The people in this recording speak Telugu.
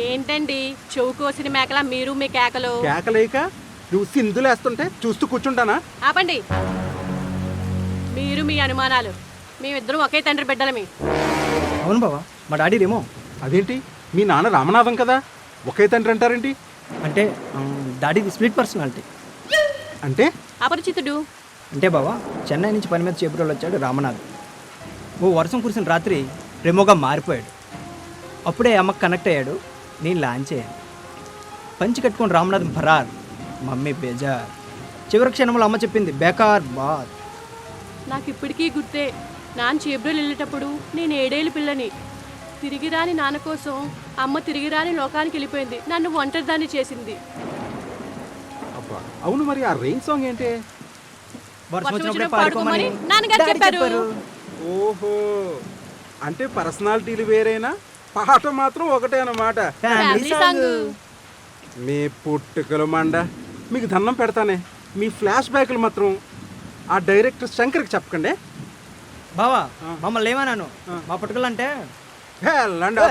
ఏంటండి చెవు కోసిన మేకలా మీరు మీ కేకలు? కేకలేక నువ్వు సింధులు వేస్తుంటే చూస్తూ కూర్చుంటానా? ఆపండి. మీరు మీ అనుమానాలు. మేమిద్దరం ఒకే తండ్రి బిడ్డలమి. అవును బావా, మా డాడీదేమో. అదేంటి మీ నాన్న రామనాథం కదా, ఒకే తండ్రి అంటారేంటి? అంటే డాడీది స్ప్లిట్ పర్సనాలిటీ. అంటే అపరిచితుడు. అంటే బావా, చెన్నై నుంచి పని మీద చేపట్టోళ్ళు వచ్చాడు రామనాథ్. ఓ వర్షం కురిసిన రాత్రి రెమోగా మారిపోయాడు. అప్పుడే అమ్మకు కనెక్ట్ అయ్యాడు, నేను లాంచ్ అయ్యాను. పంచి కట్టుకొని రామనాథ్ ఫరార్, మమ్మీ బేజార్. చివరి క్షణంలో అమ్మ చెప్పింది బేకార్ బాత్. నాకు ఇప్పటికీ గుర్తే. నాన్న చేబ్రోలు వెళ్ళేటప్పుడు నేను 7 ఏళ్ళ పిల్లని. తిరిగి రాని నాన్న కోసం అమ్మ తిరిగి రాని లోకానికి వెళ్ళిపోయింది. నన్ను ఒంటరిదాన్ని చేసింది. అబ్బా అవును, మరి ఆ రెయిన్ సాంగ్ ఏంటి? వర్షం వచ్చినప్పుడే వచ్చినప్పుడు పాడుకోమని పాడుకోమని నాన్నగారు డాడీ చెప్పారు. ఓహో, అంటే పర్సనాలిటీలు వేరేనా, పాట మాత్రం ఒకటే అన్నమాట. Family song. మీ పుట్టుకలు మండ, మీకు దండం పెడతానే. మీ ఫ్లాష్ బ్యాక్లు మాత్రం ఆ డైరెక్టర్ శంకర్కి చెప్పకండి. బావా మమ్మల్ని ఏమన్నాను, మా పుట్టుకలంటే హే లండా